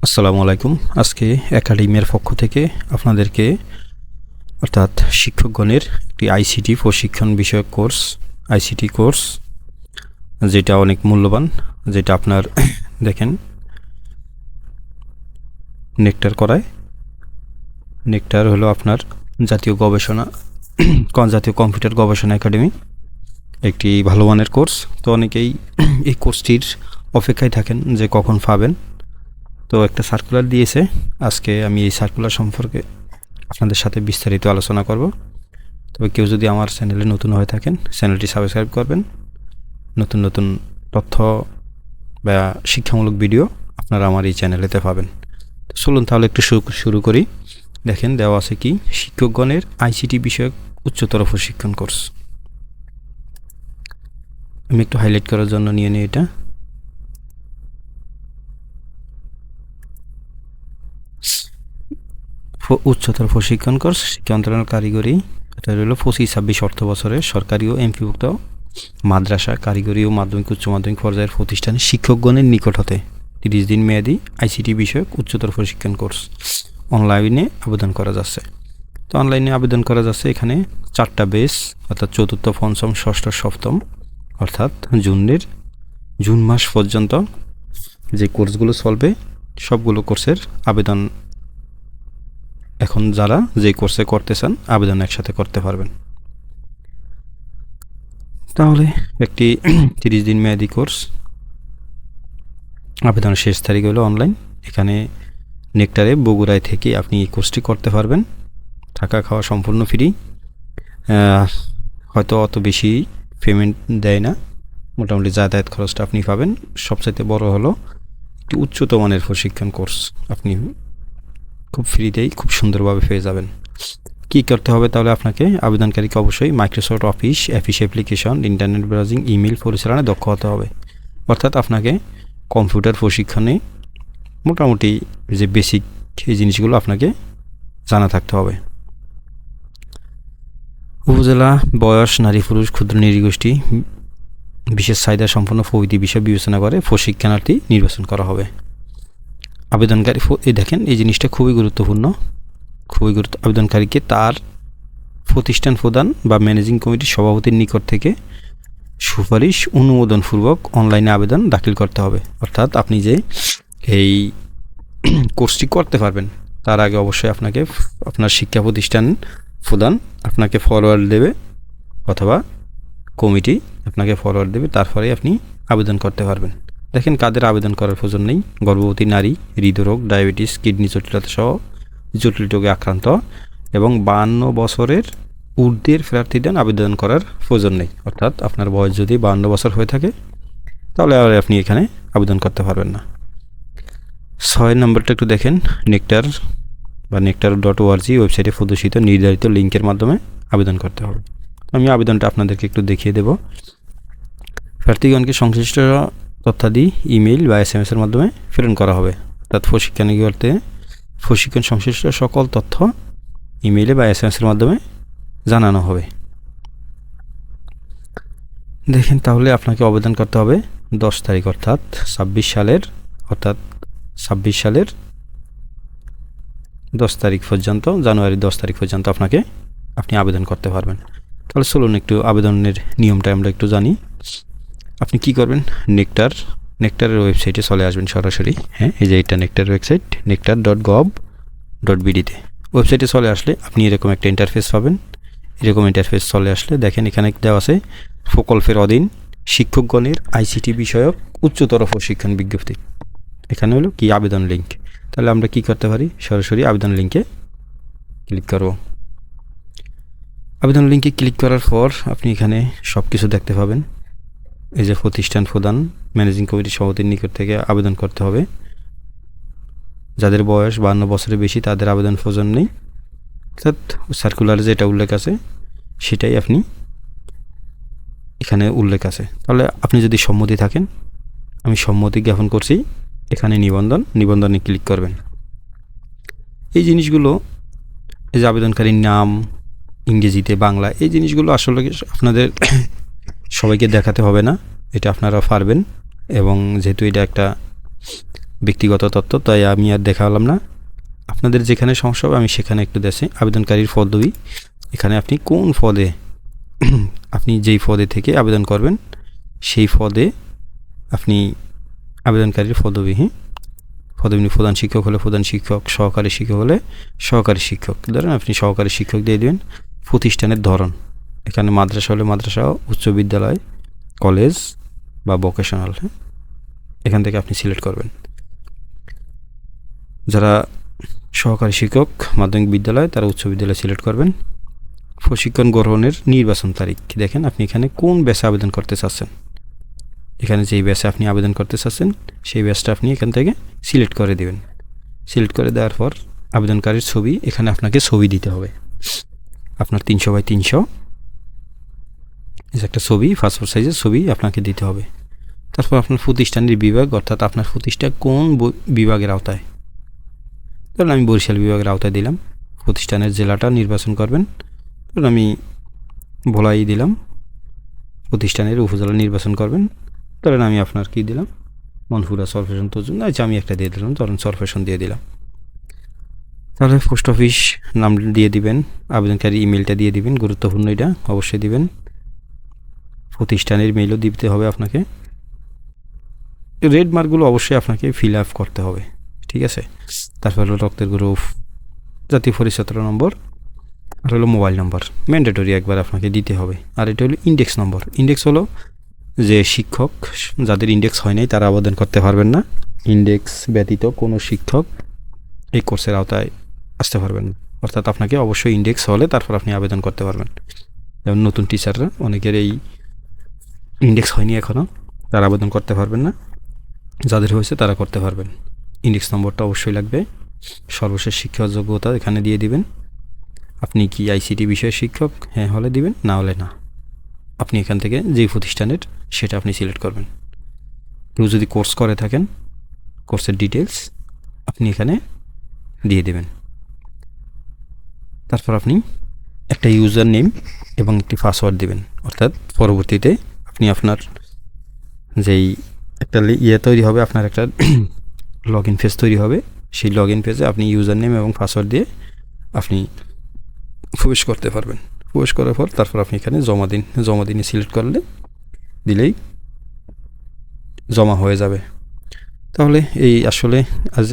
আসসালামু আলাইকুম। আজকে একাডেমির পক্ষ থেকে আপনাদেরকে অর্থাৎ শিক্ষকগণের একটি আইসিটি প্রশিক্ষণ বিষয়ক কোর্স, আইসিটি কোর্স, যেটা অনেক মূল্যবান, যেটা আপনার দেখেন নেকটার করায়। নেকটার হলো আপনার জাতীয় কম্পিউটার গবেষণা একাডেমি, একটি ভালো মানের কোর্স। তো অনেকেই এই কোর্সটির অপেক্ষায় থাকেন যে কখন পাবেন। তো একটা সার্কুলার দিয়েছে, আজকে আমি এই সার্কুলার সম্পর্কে আপনাদের সাথে বিস্তারিত আলোচনা করব। তবে কেউ যদি আমার চ্যানেলে নতুন হয়ে থাকেন, চ্যানেলটি সাবস্ক্রাইব করবেন। নতুন নতুন তথ্য বা শিক্ষামূলক ভিডিও আপনারা আমার এই চ্যানেলেতে পাবেন। তো চলুন তাহলে একটু শুরু করি। দেখেন দেওয়া আছে কি, শিক্ষকগণের আইসিটি বিষয়ক উচ্চতর প্রশিক্ষণ কোর্স। আমি একটু হাইলাইট করার জন্য নিয়ে নিই এটা। উচ্চতর প্রশিক্ষণ কোর্স শিক্ষা মন্ত্রণালয় কারিগরি, এটা হলো 25-26 অর্থ বছরে সরকারি ও এমপিভুক্ত মাদ্রাসা, কারিগরি ও মাধ্যমিক উচ্চ মাধ্যমিক পর্যায়ের প্রতিষ্ঠানে শিক্ষকগণের নিকট হতে 30 দিন মেয়াদী আইসিটি বিষয়ক উচ্চতর প্রশিক্ষণ কোর্স অনলাইনে আবেদন করা যাচ্ছে। তো অনলাইনে আবেদন করা যাচ্ছে এখানে 4টা বেস, অর্থাৎ চতুর্থ, পঞ্চম, ষষ্ঠ, সপ্তম, অর্থাৎ জুন মাস পর্যন্ত যে কোর্সগুলো চলবে সবগুলো কোর্সের আবেদন এখন যারা যে কোর্সে করতে চান আবেদন একসাথে করতে পারবেন। তাহলে একটি 30 দিন মেয়াদী কোর্স, আবেদনের শেষ তারিখ হলো অনলাইন। এখানে নেকটারে বগুড়ায় থেকে আপনি এই কোর্সটি করতে পারবেন। থাকা খাওয়া সম্পূর্ণ ফ্রি। হয়তো অত বেশি পেমেন্ট দেয় না, মোটামুটি যাতায়াত খরচটা আপনি পাবেন। সবচাইতে বড় হলো একটি উচ্চত মানের প্রশিক্ষণ কোর্স আপনি খুব ফ্রিতেই খুব সুন্দরভাবে পেয়ে যাবেন। কী করতে হবে তাহলে? আপনাকে আবেদনকারীকে অবশ্যই Microsoft office application, internet browsing, email পরিচালনায় দক্ষ হতে হবে। অর্থাৎ আপনাকে কম্পিউটার প্রশিক্ষণে মোটামুটি যে বেসিক এই জিনিসগুলো আপনাকে জানা থাকতে হবে। উপজেলা, বয়স, নারী পুরুষ, ক্ষুদ্র নৃগোষ্ঠী, বিশেষ চাহিদা সম্পন্ন প্রভৃতি বিষয় বিবেচনা করে প্রশিক্ষণার্থী নির্বাচন করা হবে। আবেদনকারী দেখেন এই জিনিসটা খুবই গুরুত্বপূর্ণ, আবেদনকারীকে তার প্রতিষ্ঠান প্রধান বা ম্যানেজিং কমিটির সভাপতির নিকট থেকে সুপারিশ অনুমোদনপূর্বক অনলাইনে আবেদন দাখিল করতে হবে। অর্থাৎ আপনি যে এই কোর্সটি করতে পারবেন তার আগে অবশ্যই আপনাকে আপনার শিক্ষা প্রতিষ্ঠান প্রধান আপনাকে ফরওয়ার্ড দেবে, অথবা কমিটি আপনাকে ফরওয়ার্ড দেবে, তারপরে আপনি আবেদন করতে পারবেন। দেখেন কাদের আবেদন করার প্রয়োজন নেই: গর্ভবতী নারী, হৃদরোগ, ডায়াবেটিস, কিডনি জটিলতা সহ জটিল রোগে আক্রান্ত এবং 52 বছরের ঊর্ধ্বের প্রার্থীদের আবেদন করার প্রয়োজন নেই। অর্থাৎ আপনার বয়স যদি 52 বছর হয়ে থাকে তাহলে আর আপনি এখানে আবেদন করতে পারবেন না। 6 নম্বরটা একটু দেখেন, nectar.org ওয়েবসাইটে প্রদর্শিত নির্ধারিত লিঙ্কের মাধ্যমে আবেদন করতে হবে। আমি আবেদনটা আপনাদেরকে একটু দেখিয়ে দেব। প্রার্থীগণকে সংশ্লিষ্ট তথ্যাদি ইমেইল বা SMS-এর মাধ্যমে প্রেরণ করা হবে। অর্থাৎ প্রশিক্ষণ সংশ্লিষ্ট সকল তথ্য ইমেইলে বা SMS-এর মাধ্যমে জানানো হবে। দেখেন তাহলে আপনাকে আবেদন করতে হবে 10 তারিখ, অর্থাৎ 26 সালের 10 তারিখ পর্যন্ত, জানুয়ারির 10 তারিখ পর্যন্ত আপনি আবেদন করতে পারবেন। তাহলে চলুন একটু আবেদনের নিয়মটা আমরা একটু জানি। আপনি কি করবেন? নেকটারের ওয়েবসাইটে চলে আসবেন সরাসরি। হ্যাঁ, এই যে এটা নেকটার ওয়েবসাইট, nectar.gov.bd-তে ওয়েবসাইটে চলে আসলে আপনি এরকম একটা ইন্টারফেস পাবেন। এরকম ইন্টারফেস চলে আসলে দেখেন এখানে দেওয়া আছে প্রকল্পের অধীন শিক্ষকগণের আইসিটি বিষয়ক উচ্চতর প্রশিক্ষণ বিজ্ঞপ্তি। এখানে হলো কি আবেদন লিঙ্ক। তাহলে আমরা কি করতে পারি? সরাসরি আবেদন লিঙ্কে ক্লিক করব। আবেদন লিঙ্কে ক্লিক করার পর আপনি এখানে সব কিছু দেখতে পাবেন। এই যে প্রতিষ্ঠান প্রধান, ম্যানেজিং কমিটির সভাপতির নিকট থেকে আবেদন করতে হবে। যাদের বয়স 52 বছরের বেশি তাদের আবেদন প্রয়োজন নেই। অর্থাৎ সার্কুলারে যেটা উল্লেখ আছে সেটাই আপনি এখানে উল্লেখ আছে। তাহলে আপনি যদি সম্মতি থাকেন, আমি সম্মতি জ্ঞাপন করছি, এখানে নিবন্ধনে ক্লিক করবেন। এই জিনিসগুলো, এই যে আবেদনকারীর নাম, ইংরেজিতে, বাংলা, এই জিনিসগুলো আসলে আপনাদের সবাইকে দেখাতে হবে না, এটা আপনারা পারবেন। এবং যেহেতু এটা একটা ব্যক্তিগত তথ্য, তাই আমি আর দেখালাম না। আপনাদের যেখানে সমস্যা হবে আমি সেখানে একটু দেখছি। আবেদনকারীর পদবি, এখানে আপনি কোন পদে আপনি যেই পদে থেকে আবেদন করবেন সেই পদে আপনি আবেদনকারীর পদবি, পদবি প্রধান শিক্ষক হলে প্রধান শিক্ষক, সহকারী শিক্ষক হলে সহকারী শিক্ষক, ধরেন আপনি সহকারী শিক্ষক দিয়ে দেবেন। প্রতিষ্ঠানের ধরন, এখানে মাদ্রাসা হলে মাদ্রাসা, উচ্চ বিদ্যালয়, কলেজ বা ভোকেশনাল, এখান থেকে আপনি সিলেক্ট করবেন। যারা সহকারী শিক্ষক মাধ্যমিক বিদ্যালয় তারা উচ্চ বিদ্যালয় সিলেক্ট করবেন। প্রশিক্ষণ গ্রহণের নির্বাচন তারিখ, দেখেন আপনি এখানে কোন ব্যাচে আবেদন করতে চাচ্ছেন। এখানে যেই ব্যাচে আপনি আবেদন করতে চাচ্ছেন সেই ব্যাচটা আপনি এখান থেকে সিলেক্ট করে দেবেন। সিলেক্ট করে দেওয়ার পর আবেদনকারীর ছবি, এখানে আপনাকে ছবি দিতে হবে। আপনার 300x300 একটা ছবি, পাসপোর্ট সাইজের ছবি আপনাকে দিতে হবে। তারপর আপনার প্রতিষ্ঠানের বিভাগ, অর্থাৎ আপনার প্রতিষ্ঠান কোন বিভাগের আওতায়। ধরুন আমি বরিশাল বিভাগের আওতায় দিলাম। প্রতিষ্ঠানের জেলাটা নির্বাচন করবেন। ধরুন আমি ভোলাই দিলাম। প্রতিষ্ঠানের উপজেলা নির্বাচন করবেন। ধরেন আমি আপনার কি দিলাম, মনপুরা সরফেশন তর্জুন, আচ্ছা আমি একটা দিয়ে দিলাম, ধরেন সরফেশন দিয়ে দিলাম। তাহলে পোস্ট অফিস নাম দিয়ে দিবেন, আবেদনকারী ইমেলটা দিয়ে দিবেন, গুরুত্বপূর্ণ এটা অবশ্যই দিবেন। প্রতিষ্ঠানের মেইলও দিতে হবে আপনাকে। রেড মার্কগুলো অবশ্যই আপনাকে ফিল আপ করতে হবে, ঠিক আছে। তারপর হলো রক্তের গ্রুপ, জাতীয় পরিচয়পত্র নম্বর, আর হলো মোবাইল নম্বর ম্যান্ডেটরি একবার আপনাকে দিতে হবে। আর এটা হলো ইন্ডেক্স নম্বর। ইন্ডেক্স হলো যে শিক্ষক, যাদের ইন্ডেক্স হয় নাই তারা আবেদন করতে পারবেন না। ইন্ডেক্স ব্যতীত কোনো শিক্ষক এই কোর্সের আওতায় আসতে পারবেন না, অর্থাৎ আপনাকে অবশ্যই ইন্ডেক্স হলে তারপর আপনি আবেদন করতে পারবেন। যেমন নতুন টিচাররা, অনেকের এই ইন্ডেক্স হয়নি এখনও, তারা আবেদন করতে পারবেন না। যাদের হয়েছে তারা করতে পারবেন। ইন্ডেক্স নম্বরটা অবশ্যই লাগবে। সর্বশেষ শিক্ষা যোগ্যতা এখানে দিয়ে দিবেন। আপনি কি আইসিটি বিষয়ের শিক্ষক, হ্যাঁ হলে দিবেন, না হলে না। আপনি এখান থেকে যেই প্রতিষ্ঠানের সেটা আপনি সিলেক্ট করবেন। কেউ যদি কোর্স করে থাকেন, কোর্সের ডিটেলস আপনি এখানে দিয়ে দেবেন। তারপর আপনি একটা ইউজার নেম এবং একটি পাসওয়ার্ড দিবেন, অর্থাৎ পরবর্তীতে আপনি আপনার যেই একটা তৈরি হবে, আপনার একটা লগ ইন পেজ তৈরি হবে, সেই লগ ইন পেজে আপনি ইউজার নেম এবং পাসওয়ার্ড দিয়ে আপনি প্রবেশ করতে পারবেন। প্রবেশ করার পর তারপর আপনি এখানে জমা দিনে সিলেক্ট করলে দিলেই জমা হয়ে যাবে। তাহলে এই আসলে আজ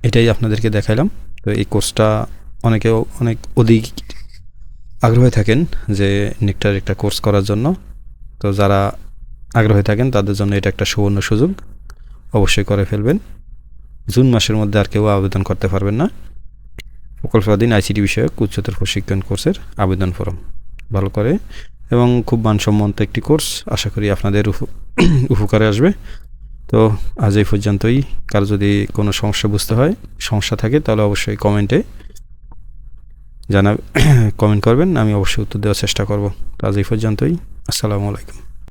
এটাই আপনাদেরকে দেখাইলাম। তো এই কোর্সটা অনেকেও অধিক আগ্রহী থাকেন যে নেকটার একটা কোর্স করার জন্য। তো যারা আগ্রহী থাকেন তাদের জন্য এটা একটা সুবর্ণ সুযোগ, অবশ্যই করে ফেলবেন। জুন মাসের মধ্যে আর কেউ আবেদন করতে পারবেন না। প্রকল্পাধীন আইসিটি বিষয়ক উচ্চতর প্রশিক্ষণ কোর্সের আবেদন ফরম ভালো করে এবং খুব মানসম্মত একটি কোর্স, আশা করি আপনাদের উপকারে আসবে। তো আজ এই পর্যন্তই। কারো যদি কোনো সমস্যা থাকে তাহলে অবশ্যই কমেন্টে কমেন্ট করবেন, আমি অবশ্যই উত্তর দেওয়ার চেষ্টা করব। তো আজ এই পর্যন্তই। আসসালামু আলাইকুম।